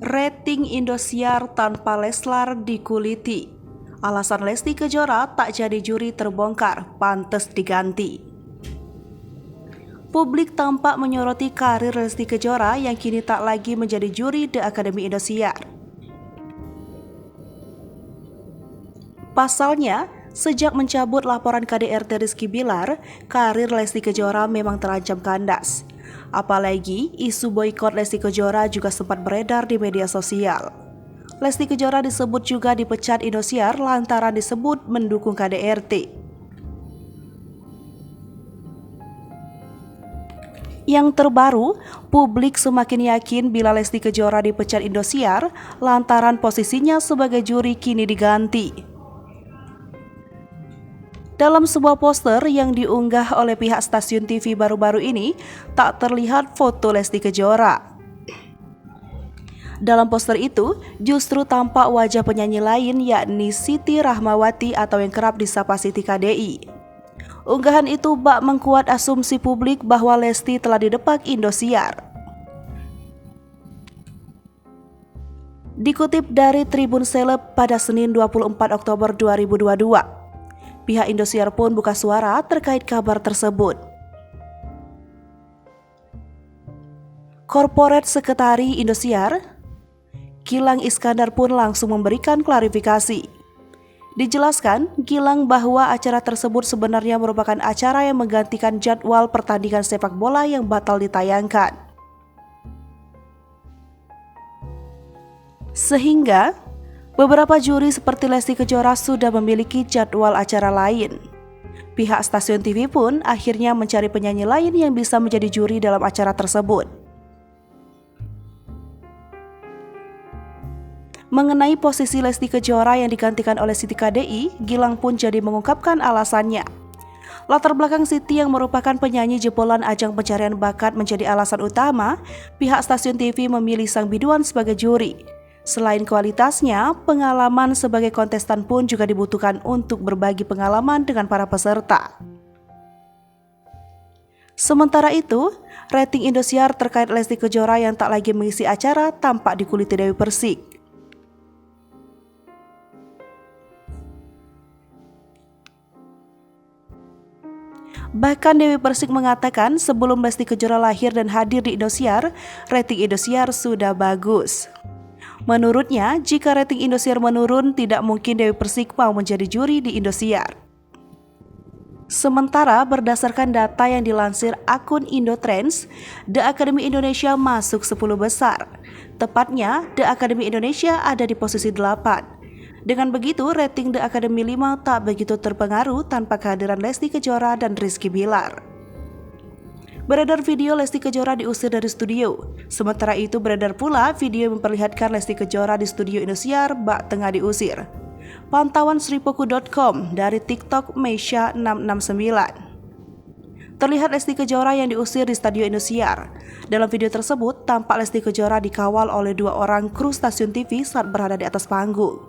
Rating Indosiar tanpa Leslar dikuliti. Alasan Lesti Kejora tak jadi juri terbongkar, pantes diganti. Publik tampak menyoroti karir Lesti Kejora yang kini tak lagi menjadi juri The Academy Indosiar. Pasalnya, sejak mencabut laporan KDRT Rizky Bilar, karir Lesti Kejora memang terancam kandas. Apalagi isu boikot Lesti Kejora juga sempat beredar di media sosial. Lesti Kejora disebut juga dipecat Indosiar lantaran disebut mendukung KDRT. Yang terbaru, publik semakin yakin bila Lesti Kejora dipecat Indosiar lantaran posisinya sebagai juri kini diganti. Dalam sebuah poster yang diunggah oleh pihak stasiun TV baru-baru ini, tak terlihat foto Lesti Kejora. Dalam poster itu, justru tampak wajah penyanyi lain yakni Siti Rahmawati atau yang kerap disapa Siti KDI. Unggahan itu bak mengkuat asumsi publik bahwa Lesti telah didepak Indosiar. Dikutip dari Tribun Seleb pada Senin 24 Oktober 2022, pihak Indosiar pun buka suara terkait kabar tersebut. Korporat Sekretari Indosiar, Gilang Iskandar pun langsung memberikan klarifikasi. Dijelaskan, Gilang bahwa acara tersebut sebenarnya merupakan acara yang menggantikan jadwal pertandingan sepak bola yang batal ditayangkan. Sehingga beberapa juri seperti Lesti Kejora sudah memiliki jadwal acara lain. Pihak stasiun TV pun akhirnya mencari penyanyi lain yang bisa menjadi juri dalam acara tersebut. Mengenai posisi Lesti Kejora yang digantikan oleh Siti KDI, Gilang pun jadi mengungkapkan alasannya. Latar belakang Siti yang merupakan penyanyi jebolan ajang pencarian bakat menjadi alasan utama pihak stasiun TV memilih sang biduan sebagai juri. Selain kualitasnya, pengalaman sebagai kontestan pun juga dibutuhkan untuk berbagi pengalaman dengan para peserta. Sementara itu, rating Indosiar terkait Lesti Kejora yang tak lagi mengisi acara tampak dikuliti Dewi Persik. Bahkan Dewi Persik mengatakan sebelum Lesti Kejora lahir dan hadir di Indosiar, rating Indosiar sudah bagus. Menurutnya, jika rating Indosiar menurun, tidak mungkin Dewi Persik mau menjadi juri di Indosiar. Sementara berdasarkan data yang dilansir akun Indotrends, The Academy Indonesia masuk 10 besar. Tepatnya, The Academy Indonesia ada di posisi 8. Dengan begitu, rating The Academy 5 tak begitu terpengaruh tanpa kehadiran Lesti Kejora dan Rizky Bilar. Beredar video Lesti Kejora diusir dari studio. Sementara itu beredar pula video yang memperlihatkan Lesti Kejora di studio Indosiar bak tengah diusir. Pantauan sripoku.com dari TikTok Meisha 669. Terlihat Lesti Kejora yang diusir di studio Indosiar. Dalam video tersebut, tampak Lesti Kejora dikawal oleh 2 orang kru stasiun TV saat berada di atas panggung.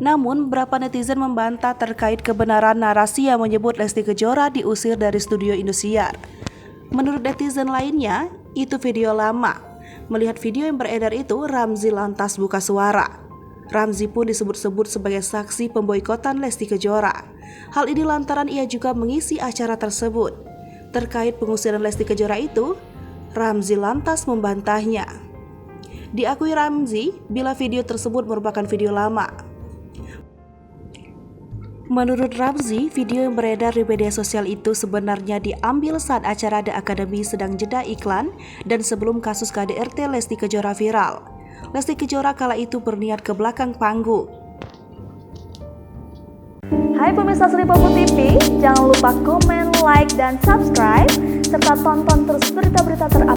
Namun, beberapa netizen membantah terkait kebenaran narasi yang menyebut Lesti Kejora diusir dari studio Indosiar. Menurut netizen lainnya, itu video lama. Melihat video yang beredar itu, Ramzy lantas buka suara. Ramzy pun disebut-sebut sebagai saksi pemboikotan Lesti Kejora. Hal ini lantaran ia juga mengisi acara tersebut. Terkait pengusiran Lesti Kejora itu, Ramzy lantas membantahnya. Diakui Ramzy bila video tersebut merupakan video lama. Menurut Ramzy, video yang beredar di media sosial itu sebenarnya diambil saat acara The Academy sedang jeda iklan dan sebelum kasus KDRT Lesti Kejora viral. Lesti Kejora kala itu berniat ke belakang panggung. Hai pemirsa Sripoku TV, jangan lupa komen, like, dan subscribe serta tonton terus berita-berita terupdate